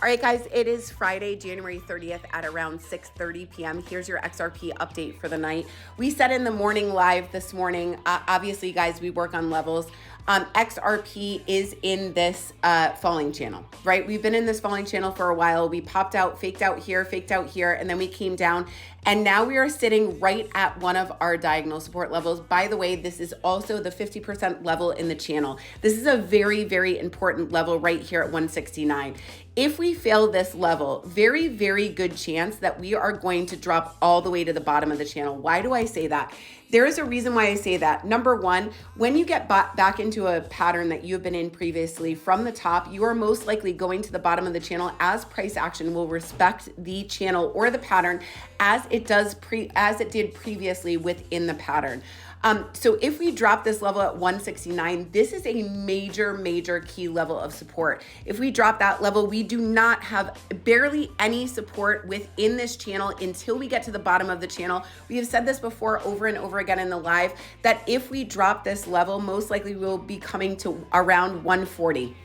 All right, guys, it is Friday, January 30th at around 6:30 p.m. Here's your XRP update for the night. We said in the morning live this morning, obviously, guys, we work on levels. XRP is in this falling channel, right? We've been in this falling channel for a while. We popped out, faked out here, and then we came down. And now we are sitting right at one of our diagonal support levels. By the way, this is also the 50% level in the channel. This is a very, very important level right here at 169. If we fail this level, very, very good chance that we are going to drop all the way to the bottom of the channel. Why do I say that? There is a reason why I say that. Number one, when you get back into a pattern that you've been in previously from the top, you are most likely going to the bottom of the channel as price action will respect the channel or the pattern as it did previously within the pattern. So if we drop this level at 169, this is a major, major key level of support. If we drop that level, we do not have barely any support within this channel until we get to the bottom of the channel. We have said this before over and over again in the live that if we drop this level, most likely we'll be coming to around 140.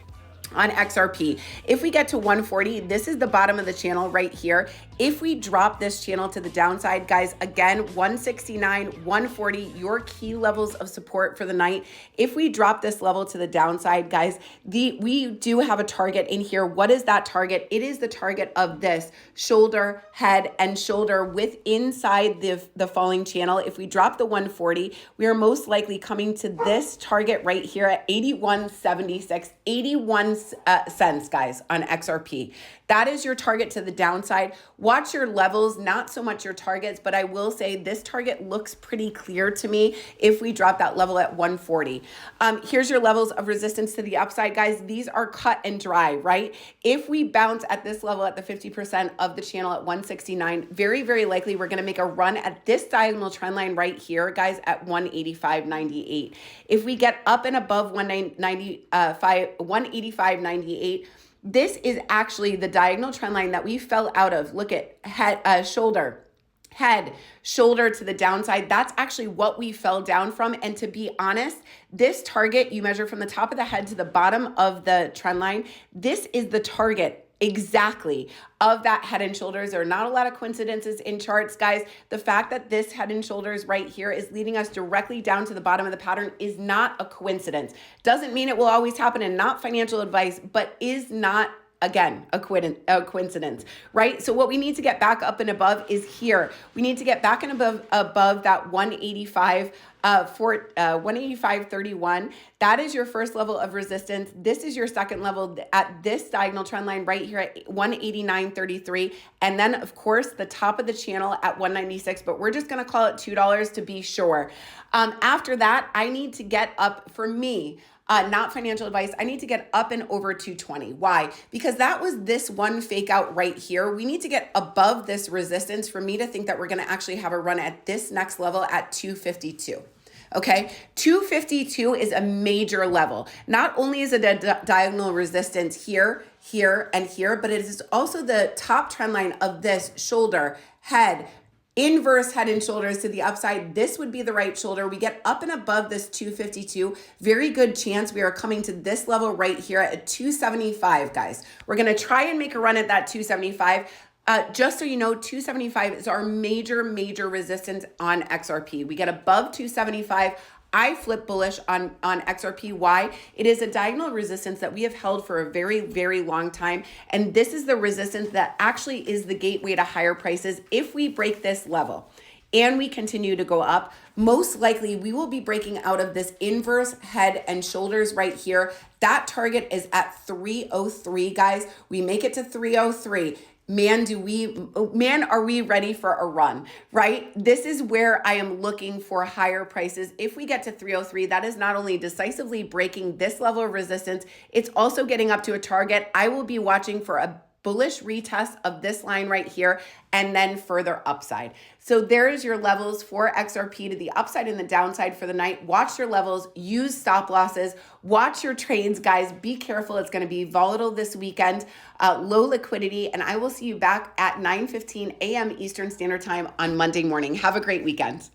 On XRP. If we get to 140, this is the bottom of the channel right here. If we drop this channel to the downside, guys, again, 169, 140, your key levels of support for the night. If we drop this level to the downside, guys, we do have a target in here. What is that target? It is the target of this shoulder, head, and shoulder with inside the falling channel. If we drop the 140, we are most likely coming to this target right here at 81.76, 81 cents, guys, on XRP. That is your target to the downside. Watch your levels, not so much your targets, but I will say this target looks pretty clear to me if we drop that level at 140. Here's your levels of resistance to the upside, guys. These are cut and dry, right? If we bounce at this level at the 50% of the channel at 169, very, very likely we're going to make a run at this diagonal trend line right here, guys, at 185.98. If we get up and above 185.98, this is actually the diagonal trend line that we fell out of. Look at head, shoulder to the downside. That's actually what we fell down from. And to be honest, this target, you measure from the top of the head to the bottom of the trend line. This is the target exactly of that head and shoulders. There are not a lot of coincidences in charts, guys. The fact that this head and shoulders right here is leading us directly down to the bottom of the pattern is not a coincidence. Doesn't mean it will always happen and not financial advice, but is not, again, a coincidence, right? So what we need to get back up and above is here. We need to get back and above that 185, 185.31. That is your first level of resistance. This is your second level at this diagonal trend line right here at 189.33. And then, of course, the top of the channel at 196, but we're just going to call it $2 to be sure. After that, I need to get up, for me, not financial advice, I need to get up and over 220. Why? Because that was this one fake out right here. We need to get above this resistance for me to think that we're going to actually have a run at this next level at 252. Okay, 252 is a major level. Not only is it a diagonal resistance here, here, and here, but it is also the top trend line of this shoulder, head, inverse head and shoulders to the upside. This would be the right shoulder. We get up and above this 252. Very good chance we are coming to this level right here at 275, guys. We're going to try and make a run at that 275. Just so you know, 275 is our major, major resistance on XRP. We get above 275. I flip bullish on XRP. Why? It is a diagonal resistance that we have held for a very, very long time. And this is the resistance that actually is the gateway to higher prices. If we break this level and we continue to go up, most likely we will be breaking out of this inverse head and shoulders right here. That target is at 303, guys. We make it to 303. Man, are we ready for a run, right? This is where I am looking for higher prices. If we get to 303, that is not only decisively breaking this level of resistance, it's also getting up to a target. I will be watching for a bullish retest of this line right here and then further upside. So there is your levels for XRP to the upside and the downside for the night. Watch your levels, use stop losses, watch your trades, guys. Be careful. It's going to be volatile this weekend, low liquidity, and I will see you back at 9:15 a.m. Eastern Standard Time on Monday morning. Have a great weekend.